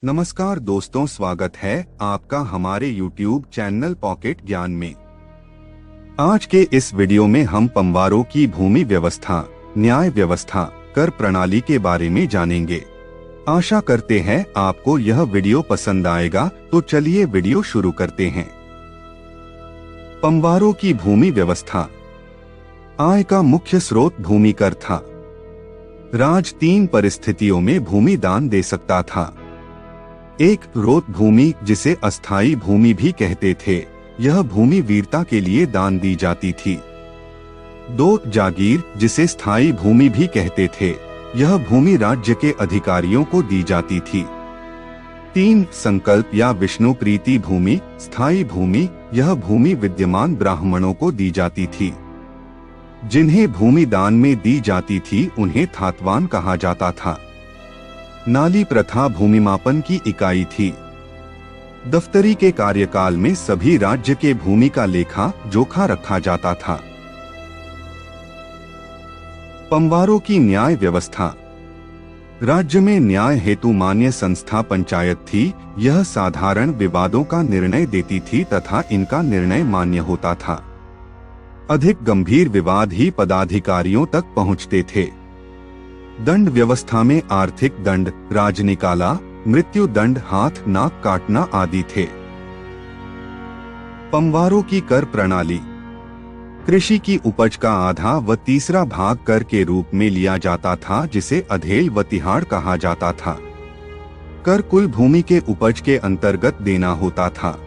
नमस्कार दोस्तों, स्वागत है आपका हमारे YouTube चैनल पॉकेट ज्ञान में। आज के इस वीडियो में हम पंवारों की भूमि व्यवस्था, न्याय व्यवस्था, कर प्रणाली के बारे में जानेंगे। आशा करते हैं आपको यह वीडियो पसंद आएगा, तो चलिए वीडियो शुरू करते हैं। पंवारों की भूमि व्यवस्था। आय का मुख्य स्रोत भूमि कर था। राज 3 परिस्थितियों में भूमि दान दे सकता था। 1. रोत भूमि, जिसे अस्थायी भूमि भी कहते थे, यह भूमि वीरता के लिए दान दी जाती थी। 2. जागीर, जिसे स्थायी भूमि भी कहते थे, यह भूमि राज्य के अधिकारियों को दी जाती थी। 3. संकल्प या विष्णु प्रीति भूमि, स्थायी भूमि, यह भूमि विद्यमान ब्राह्मणों को दी जाती थी। जिन्हें भूमि दान में दी जाती थी उन्हें थातवान कहा जाता था। नाली प्रथा भूमिमापन की इकाई थी। दफ्तरी के कार्यकाल में सभी राज्य के भूमि का लेखा जोखा रखा जाता था। पंवारों की न्याय व्यवस्था। राज्य में न्याय हेतु मान्य संस्था पंचायत थी। यह साधारण विवादों का निर्णय देती थी तथा इनका निर्णय मान्य होता था। अधिक गंभीर विवाद ही पदाधिकारियों तक पहुंचते थे। दंड व्यवस्था में आर्थिक दंड, राजनिकाला, मृत्यु दंड, हाथ नाक काटना आदि थे। पंवारों की कर प्रणाली। कृषि की उपज का आधा व तीसरा भाग कर के रूप में लिया जाता था, जिसे अधेल व तिहाड़ कहा जाता था। कर कुल भूमि के उपज के अंतर्गत देना होता था।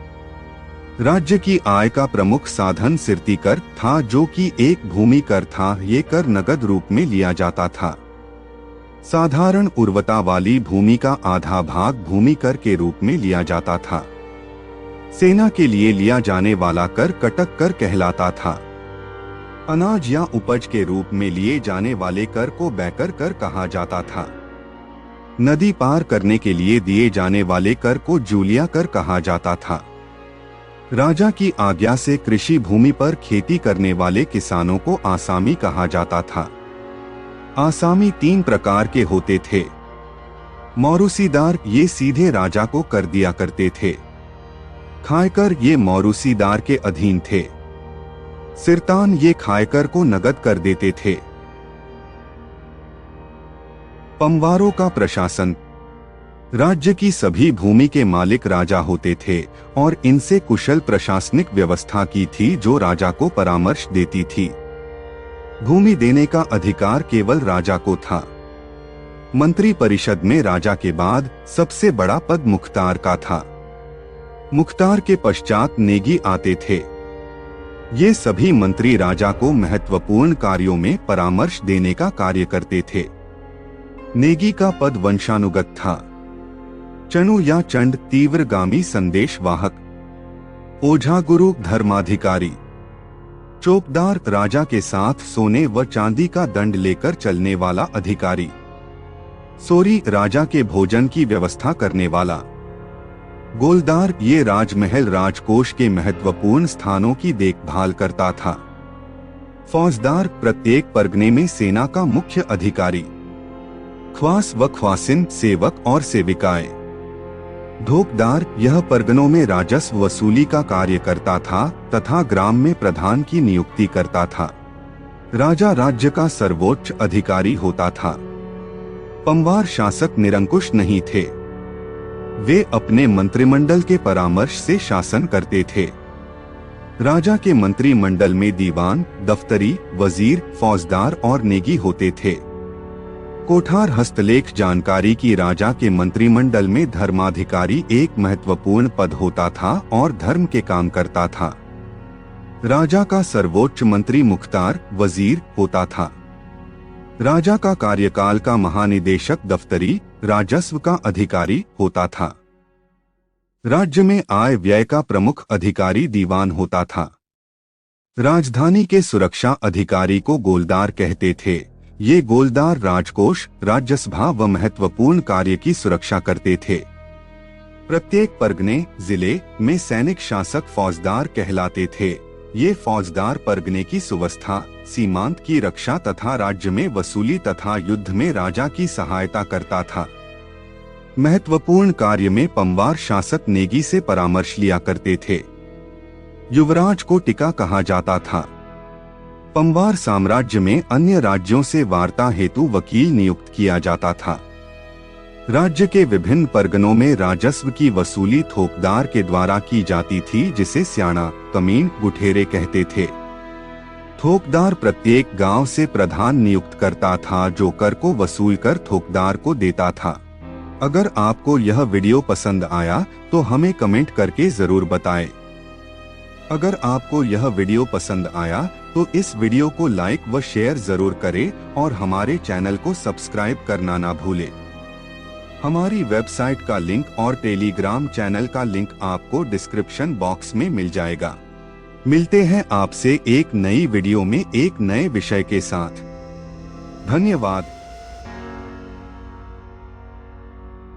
राज्य की आय का प्रमुख साधन सिरती कर था, जो कि एक भूमि कर था। ये कर नगद रूप में लिया जाता था। साधारण उर्वरता वाली भूमि का आधा भाग भूमि कर के रूप में लिया जाता था। सेना के लिए लिया जाने वाला कर कटक कर कहलाता था। अनाज या उपज के रूप में लिए जाने वाले कर को बैकर कर कहा जाता था। नदी पार करने के लिए दिए जाने वाले कर को जूलिया कर कहा जाता था। राजा की आज्ञा से कृषि भूमि पर खेती करने वाले किसानों को आसामी कहा जाता था। आसामी 3 प्रकार के होते थे। मौरूसीदार, ये सीधे राजा को कर दिया करते थे। खायकर, ये मौरूसीदार के अधीन थे। सिरतान, ये खायकर को नगद कर देते थे। पंवारों का प्रशासन। राज्य की सभी भूमि के मालिक राजा होते थे और इनसे कुशल प्रशासनिक व्यवस्था की थी, जो राजा को परामर्श देती थी। भूमि देने का अधिकार केवल राजा को था। मंत्री परिषद में राजा के बाद सबसे बड़ा पद मुख्तार का था। मुख्तार के पश्चात नेगी आते थे। ये सभी मंत्री राजा को महत्वपूर्ण कार्यों में परामर्श देने का कार्य करते थे। नेगी का पद वंशानुगत था। चनु या चंड, तीव्रगामी संदेश वाहक। ओझा गुरु, धर्माधिकारी। चौकीदार, राजा के साथ सोने व चांदी का दंड लेकर चलने वाला अधिकारी। सोरी, राजा के भोजन की व्यवस्था करने वाला। गोलदार, ये राजमहल राजकोष के महत्वपूर्ण स्थानों की देखभाल करता था। फौजदार, प्रत्येक परगने में सेना का मुख्य अधिकारी। ख्वास व ख्वासिन, सेवक और सेविकाएं। ढोकदार, यह परगनों में राजस्व वसूली का कार्य करता था तथा ग्राम में प्रधान की नियुक्ति करता था। राजा राज्य का सर्वोच्च अधिकारी होता था। पंवार शासक निरंकुश नहीं थे। वे अपने मंत्रिमंडल के परामर्श से शासन करते थे। राजा के मंत्रिमंडल में दीवान, दफ्तरी, वजीर, फौजदार और नेगी होते थे। कोठार हस्तलेख जानकारी की। राजा के मंत्रिमंडल में धर्माधिकारी एक महत्वपूर्ण पद होता था और धर्म के काम करता था। राजा का सर्वोच्च मंत्री मुख्तार, वजीर होता था। राजा का कार्यकाल का महानिदेशक दफ्तरी, राजस्व का अधिकारी होता था। राज्य में आय व्यय का प्रमुख अधिकारी दीवान होता था। राजधानी के सुरक्षा अधिकारी को गोलदार कहते थे। ये गोलदार राजकोष, राज्यसभा व महत्वपूर्ण कार्य की सुरक्षा करते थे। प्रत्येक परगने, जिले में सैनिक शासक फौजदार कहलाते थे। ये फौजदार परगने की सुव्यवस्था, सीमांत की रक्षा तथा राज्य में वसूली तथा युद्ध में राजा की सहायता करता था। महत्वपूर्ण कार्य में पंवार शासक नेगी से परामर्श लिया करते थे। युवराज को टिका कहा जाता था। पंवार साम्राज्य में अन्य राज्यों से वार्ता हेतु वकील नियुक्त किया जाता था। राज्य के विभिन्न परगनों में राजस्व की वसूली थोकदार के द्वारा की जाती थी, जिसे स्याणा, कमीन, गुठेरे कहते थे। थोकदार प्रत्येक गांव से प्रधान नियुक्त करता था, जो कर को वसूल कर थोकदार को देता था। अगर आपको यह वीडियो पसंद आया तो हमें कमेंट करके जरूर बताएं। अगर आपको यह वीडियो पसंद आया तो इस वीडियो को लाइक व शेयर जरूर करें और हमारे चैनल को सब्सक्राइब करना ना भूलें। हमारी वेबसाइट का लिंक और टेलीग्राम चैनल का लिंक आपको डिस्क्रिप्शन बॉक्स में मिल जाएगा। मिलते हैं आपसे एक नई वीडियो में एक नए विषय के साथ। धन्यवाद।